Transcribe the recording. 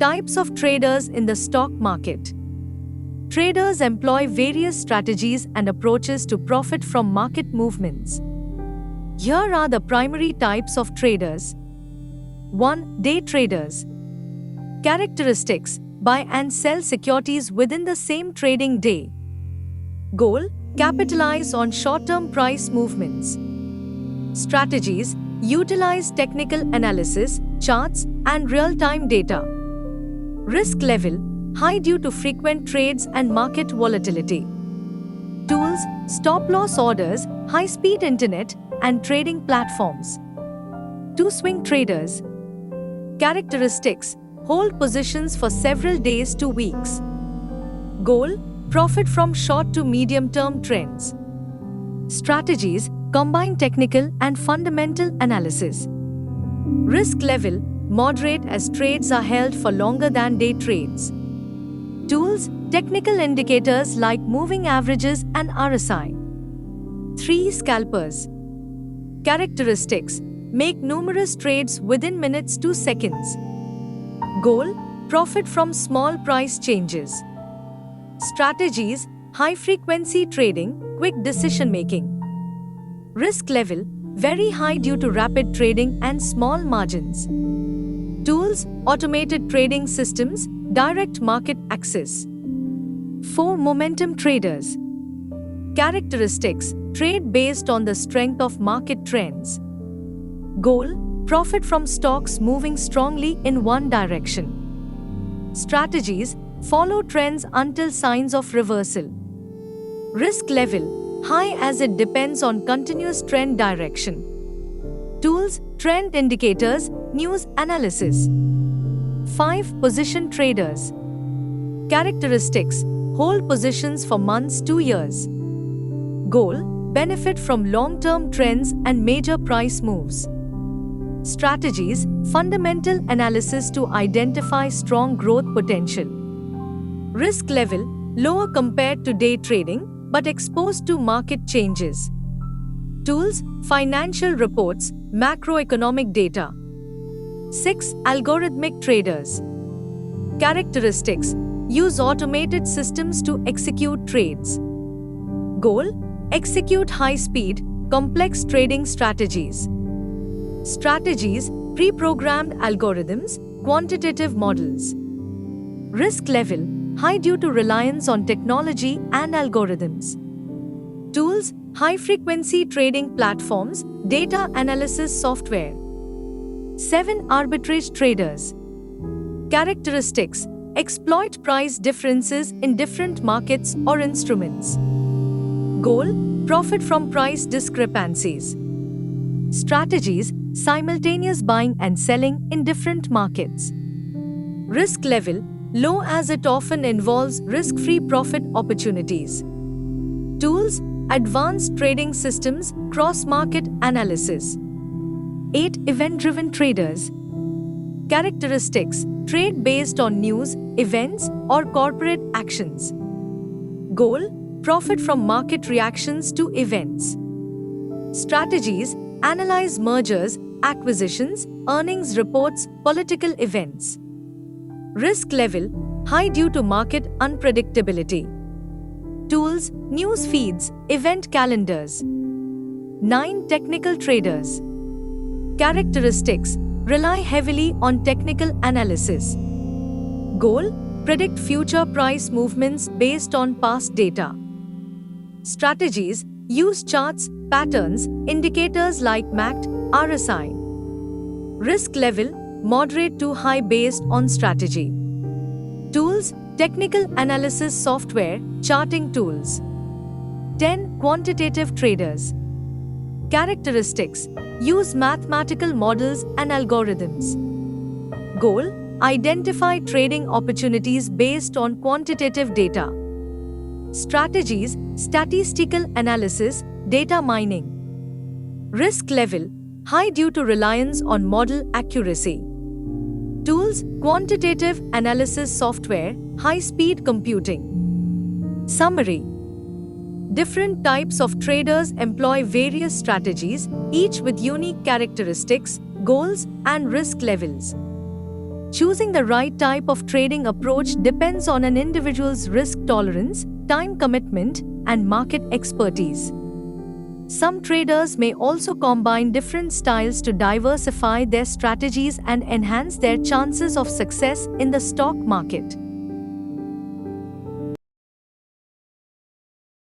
Types of traders in the stock market. Traders employ various strategies and approaches to profit from market movements. Here are the primary types of traders. 1. Day traders. Characteristics: buy and sell securities within the same trading day. Goal: capitalize on short-term price movements. Strategies: utilize technical analysis, charts, and real-time data. Risk level: high due to frequent trades and market volatility. Tools: stop-loss orders, high-speed internet, and trading platforms. 2. Swing traders. Characteristics: hold positions for several days to weeks. Goal: profit from short to medium-term trends. Strategies: combine technical and fundamental analysis. Risk level: moderate as trades are held for longer than day trades. Tools: technical indicators like moving averages and RSI. 3. Scalpers. Characteristics: make numerous trades within minutes to seconds. Goal: profit from small price changes. Strategies: high-frequency trading, quick decision-making. Risk level: very high due to rapid trading and small margins. Tools: automated trading systems, direct market access. 4. Momentum traders. Characteristics: trade based on the strength of market trends. Goal: profit from stocks moving strongly in one direction. Strategies: follow trends until signs of reversal. Risk level: high as it depends on continuous trend direction. Tools: trend indicators, news analysis. 5. Position traders. Characteristics: hold positions for months to years. Goal: benefit from long-term trends and major price moves. Strategies: fundamental analysis to identify strong growth potential. Risk level: lower compared to day trading, but exposed to market changes. Tools: financial reports, macroeconomic data. 6. Algorithmic traders. Characteristics: use automated systems to execute trades. Goal: execute high-speed, complex trading strategies. Strategies: pre-programmed algorithms, quantitative models. Risk level: high due to reliance on technology and algorithms. Tools: high-frequency trading platforms, data analysis software. 7. Arbitrage traders. Characteristics: exploit price differences in different markets or instruments. Goal: profit from price discrepancies. Strategies: simultaneous buying and selling in different markets. Risk level: low as it often involves risk-free profit opportunities. Tools: advanced trading systems, cross-market analysis. 8. Event-driven traders. Characteristics: trade based on news, events, or corporate actions. Goal: profit from market reactions to events. Strategies: analyze mergers, acquisitions, earnings reports, political events. Risk level: high due to market unpredictability. Tools: news feeds, event calendars. 9. Technical traders. Characteristics: rely heavily on technical analysis. Goal: predict future price movements based on past data. Strategies: use charts, patterns, indicators like MACD, RSI. Risk level: moderate to high based on strategy. Tools: technical analysis software, charting tools. 10. Quantitative traders. Characteristics: use mathematical models and algorithms. Goal: identify trading opportunities based on quantitative data. Strategies: statistical analysis, data mining. Risk level: high due to reliance on model accuracy. Tools: quantitative analysis software, high-speed computing. Summary: different types of traders employ various strategies, each with unique characteristics, goals, and risk levels. Choosing the right type of trading approach depends on an individual's risk tolerance, time commitment, and market expertise. Some traders may also combine different styles to diversify their strategies and enhance their chances of success in the stock market.